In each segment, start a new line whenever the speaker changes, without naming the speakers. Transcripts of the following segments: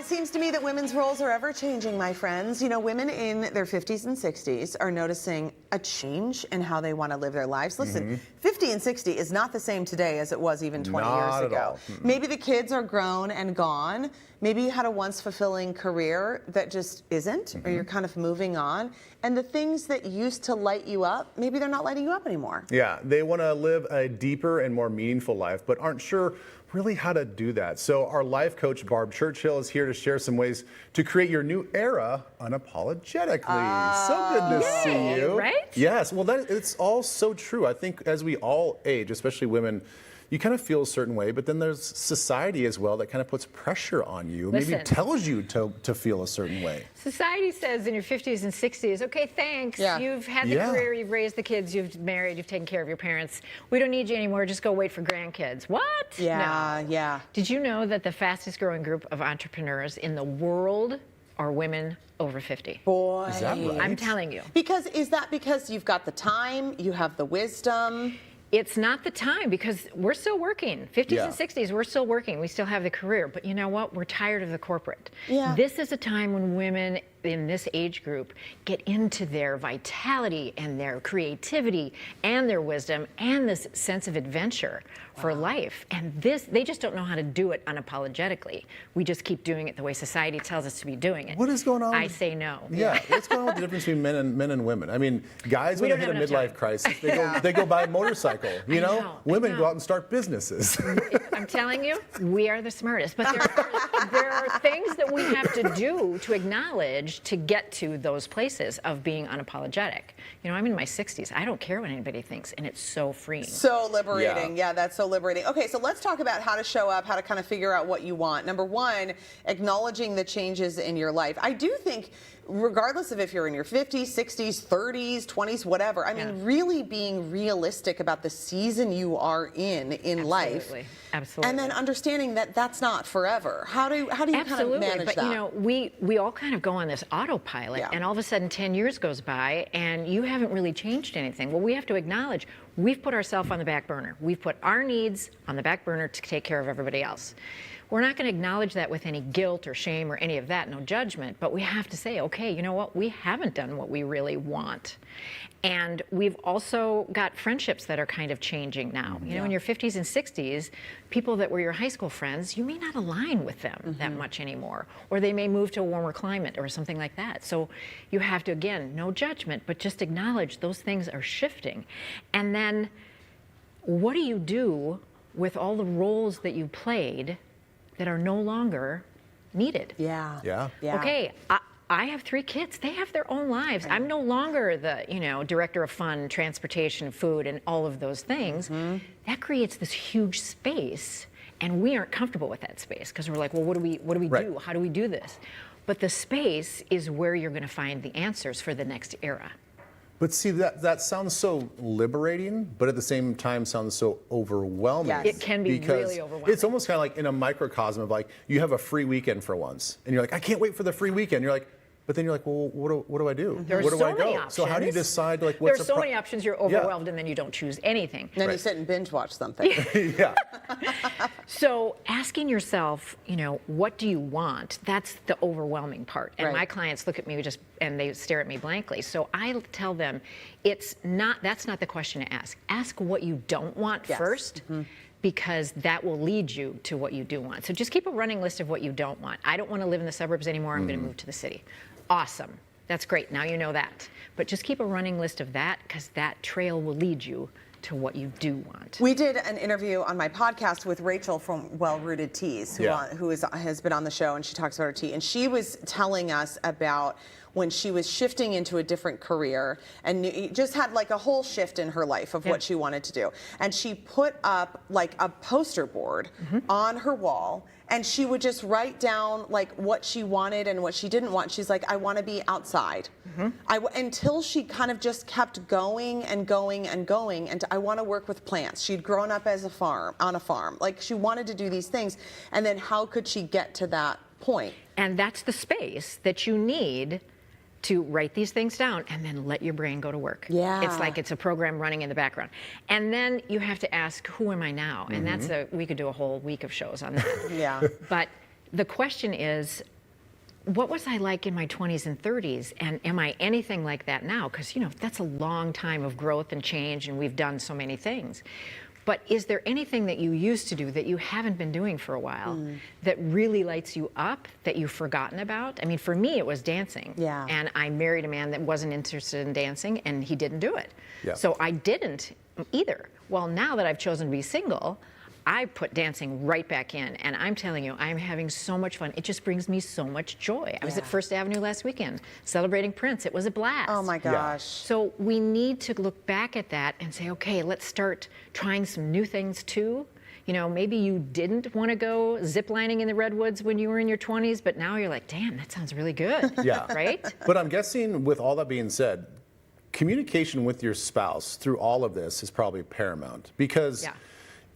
it seems to me that women's roles are ever changing, my friends. You know, women in their 50s and 60s are noticing a change in how they want to live their lives. Listen, 50 and 60 is not the same today as it was even 20 years ago. Maybe the kids are grown and gone. Maybe you had a once fulfilling career that just isn't, or you're kind of moving on. And the things that used to light you up, maybe they're not lighting you up anymore.
Yeah, they want to live a deeper and more meaningful life, but aren't sure really how to do that. So our life coach, Barb Churchill, is here to share some ways to create your new era unapologetically. So good to see you.
Right?
Yes, well, it's all so true. I think as we all age, especially women, you kind of feel a certain way, but then there's society as well that kind of puts pressure on you, maybe tells you to feel a certain way.
Society says in your 50s and 60s, okay, thanks.
Yeah.
You've had the career, you've raised the kids, you've married, you've taken care of your parents. We don't need you anymore. Just go wait for grandkids. What?
Yeah,
no.
yeah.
Did you know that the fastest growing group of entrepreneurs in the world are women over 50?
Boy.
Is that right?
I'm telling you.
Because is that because you've got the time, you have the wisdom?
It's not the time, because we're still working. 50s and 60s, we're still working. We still have the career. But you know what? We're tired of the corporate.
Yeah.
This is a time when women in this age group get into their vitality and their creativity and their wisdom and this sense of adventure for life. And they just don't know how to do it unapologetically. We just keep doing it the way society tells us to be doing it.
What is going on?
I say no.
Yeah, what's going on with the difference between men and women? I mean, guys, when they hit a midlife crisis, they go buy a motorcycle. You know? Women go out and start businesses.
I'm telling you, we are the smartest. But there are things that we have to do to acknowledge to get to those places of being unapologetic. You know, I'm in my 60s. I don't care what anybody thinks, and it's so freeing.
So liberating. Yeah, that's so liberating. Okay, so let's talk about how to show up, how to kind of figure out what you want. Number one, acknowledging the changes in your life. I do think, regardless of if you're in your 50s, 60s, 30s, 20s, whatever, I mean, really being realistic about the season you are in life.
Absolutely.
And then understanding that that's not forever. How do you kind of manage that?
But you know, we all kind of go on this autopilot, and all of a sudden 10 years goes by and you haven't really changed anything. Well, we have to acknowledge we've put ourselves on the back burner. We've put our needs on the back burner to take care of everybody else. We're not going to acknowledge that with any guilt or shame or any of that, no judgment, but we have to say, okay, you know what, we haven't done what we really want. And we've also got friendships that are kind of changing now. You know, in your 50s and 60s, people that were your high school friends, you may not align with them that much anymore, or they may move to a warmer climate or something like that. So you have to, again, no judgment, but just acknowledge those things are shifting. And then what do you do with all the roles that you played that are no longer needed?
Yeah.
Okay, I have 3 kids. They have their own lives. I'm no longer the, director of fun, transportation, food, and all of those things. That creates this huge space, and we aren't comfortable with that space because we're like, well, what do we do? How do we do this? But the space is where you're going to find the answers for the next era.
But see, that sounds so liberating, but at the same time sounds so overwhelming.
Yes.
It can be really overwhelming.
It's almost kind of like in a microcosm of like, you have a free weekend for once, and you're like, I can't wait for the free weekend. You're like, but then you're like, well, what do I do?
There are
Where do
so
I go?
many options.
So how do you decide like what's
There's so many options, you're overwhelmed, and then you don't choose anything.
Then you sit and binge watch something.
Yeah.
So asking yourself, what do you want? That's the overwhelming part. And my clients look at me and they stare at me blankly. So I tell them, that's not the question to ask. Ask what you don't want first. Because that will lead you to what you do want. So just keep a running list of what you don't want. I don't want to live in the suburbs anymore. I'm going to move to the city. Awesome. That's great. Now you know that. But just keep a running list of that, because that trail will lead you to what you do want.
We did an interview on my podcast with Rachel from Well Rooted Teas, who has been on the show, and she talks about her tea. And she was telling us about when she was shifting into a different career and just had like a whole shift in her life of what she wanted to do. And she put up like a poster board on her wall, and she would just write down like what she wanted and what she didn't want. She's like, I want to be outside. Until she kind of just kept going and going and going. And I want to work with plants. She'd grown up as on a farm. Like, she wanted to do these things. And then how could she get to that point?
And that's the space that you need to write these things down and then let your brain go to work.
Yeah.
It's like it's a program running in the background. And then you have to ask, who am I now? And we could do a whole week of shows on that.
Yeah.
But the question is, what was I like in my 20s and 30s? And am I anything like that now? Because, that's a long time of growth and change, and we've done so many things. But is there anything that you used to do that you haven't been doing for a while that really lights you up, that you've forgotten about? I mean, for me, it was dancing.
Yeah.
And I married a man that wasn't interested in dancing, and he didn't do it.
Yeah.
So I didn't either. Well, now that I've chosen to be single, I put dancing right back in, and I'm telling you, I'm having so much fun. It just brings me so much joy. I was at First Avenue last weekend celebrating Prince. It was a blast.
Oh my gosh.
So we need to look back at that and say, okay, let's start trying some new things too. Maybe you didn't want to go ziplining in the redwoods when you were in your 20s, but now you're like, damn, that sounds really good.
Yeah.
Right?
But I'm guessing, with all that being said, communication with your spouse through all of this is probably paramount, because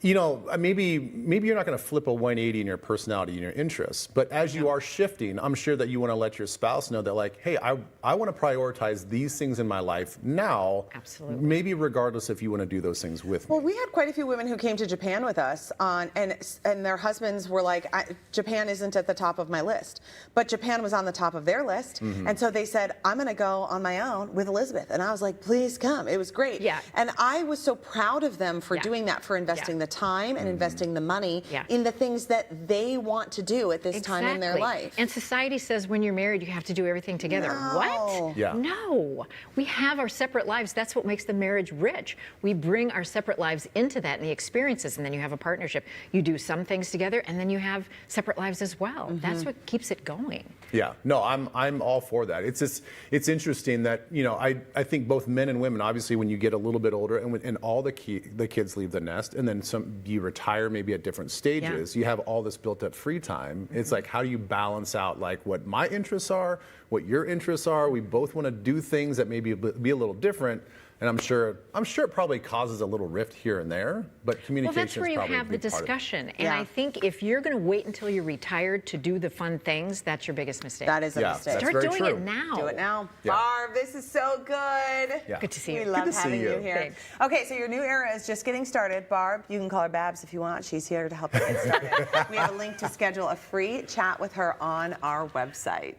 maybe you're not going to flip a 180 in your personality and your interests, but as you are shifting, I'm sure that you want to let your spouse know that, like, hey, I want to prioritize these things in my life now.
Absolutely.
Maybe regardless if you want to do those things with me.
Well, we had quite a few women who came to Japan with us, and their husbands were like, Japan isn't at the top of my list, but Japan was on the top of their list, and so they said, I'm going to go on my own with Elizabeth, and I was like, please come. It was great.
Yeah.
And I was so proud of them for doing that, for investing the time and investing the money in the things that they want to do at this time in their life.
And society says when you're married, you have to do everything together.
No.
What?
Yeah.
No. We have our separate lives. That's what makes the marriage rich. We bring our separate lives into that and the experiences, and then you have a partnership. You do some things together, and then you have separate lives as well. That's what keeps it going.
Yeah, no, I'm all for that. It's interesting that, I think both men and women, obviously, when you get a little bit older and all the kids leave the nest, and then you retire maybe at different stages, you have all this built up free time. It's like, how do you balance out, like, what my interests are, what your interests are? We both want to do things that maybe be a little different. And I'm sure it probably causes a little rift here and there, but communication
Well, that's where
is
you
probably
have
a
the
big part of it.
discussion. And I think if you're going to wait until you're retired to do the fun things, that's your biggest mistake.
That is a
Yeah,
mistake.
that's
Start
very
doing
true.
it now.
Do it now.
Yeah.
Barb, this is so good.
Yeah.
Good to see you.
We
Good
love
to see
having you
you.
here.
Thanks.
Okay, so your new era is just getting started. Barb, you can call her Babs if you want. She's here to help you get started. We have a link to schedule a free chat with her on our website.